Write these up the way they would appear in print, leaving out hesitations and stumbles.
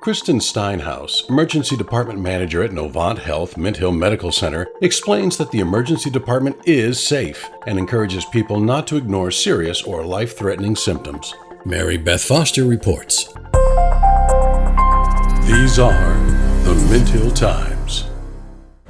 Kristin Steinhaus, Emergency Department Manager at Novant Health Mint Hill Medical Center, explains that the emergency department is safe and encourages people not to ignore serious or life-threatening symptoms. Mary Beth Foster reports. These are the Mint Hill Times.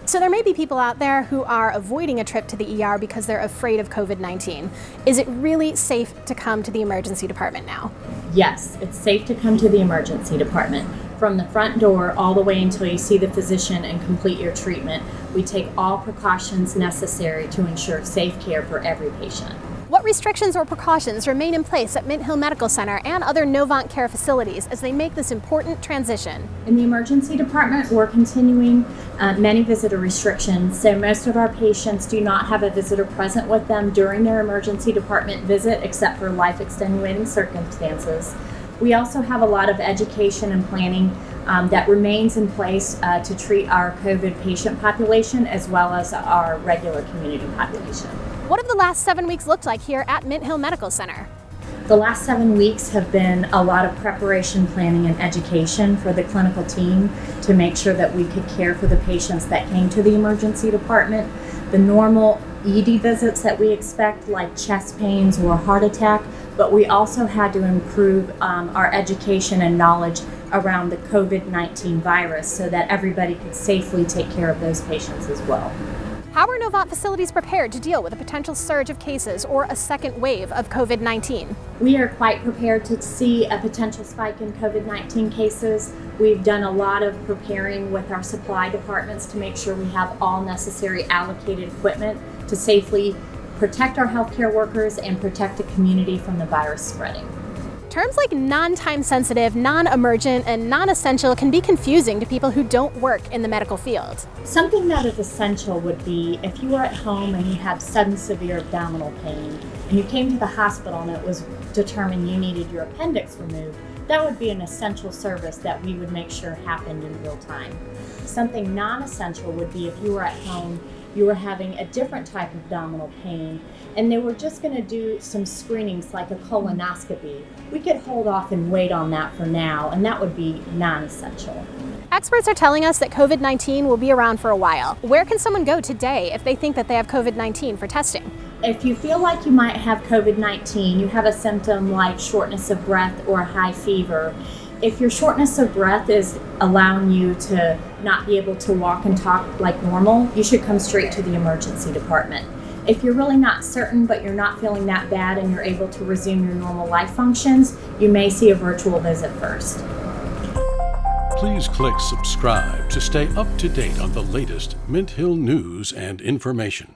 So there may be people out there who are avoiding a trip to the ER because they're afraid of COVID-19. Is it really safe to come to the emergency department now? Yes, it's safe to come to the emergency department. From the front door all the way until you see the physician and complete your treatment, we take all precautions necessary to ensure safe care for every patient. What restrictions or precautions remain in place at Mint Hill Medical Center and other Novant care facilities as they make this important transition? In the emergency department, we're continuing many visitor restrictions, so most of our patients do not have a visitor present with them during their emergency department visit except for life-extenuating circumstances. We also have a lot of education and planning that remains in place to treat our COVID patient population as well as our regular community population. What have the last 7 weeks looked like here at Mint Hill Medical Center? The last 7 weeks have been a lot of preparation, planning, and education for the clinical team to make sure that we could care for the patients that came to the emergency department. The normal ED visits that we expect, like chest pains or heart attack, but we also had to improve our education and knowledge around the COVID-19 virus so that everybody could safely take care of those patients as well. How are Novant facilities prepared to deal with a potential surge of cases or a second wave of COVID-19? We are quite prepared to see a potential spike in COVID-19 cases. We've done a lot of preparing with our supply departments to make sure we have all necessary allocated equipment to safely protect our healthcare workers and protect the community from the virus spreading. Terms like non-time sensitive, non-emergent, and non-essential can be confusing to people who don't work in the medical field. Something that is essential would be if you were at home and you had sudden severe abdominal pain and you came to the hospital and it was determined you needed your appendix removed, that would be an essential service that we would make sure happened in real time. Something non-essential would be if you were at home, you were having a different type of abdominal pain, and they were just going to do some screenings like a colonoscopy. We could hold off and wait on that for now, and that would be non-essential. Experts are telling us that COVID-19 will be around for a while. Where can someone go today if they think that they have COVID-19 for testing? If you feel like you might have COVID-19, you have a symptom like shortness of breath or a high fever, if your shortness of breath is allowing you to not be able to walk and talk like normal, you should come straight to the emergency department. If you're really not certain but you're not feeling that bad and you're able to resume your normal life functions, you may see a virtual visit first. Please click subscribe to stay up to date on the latest Mint Hill news and information.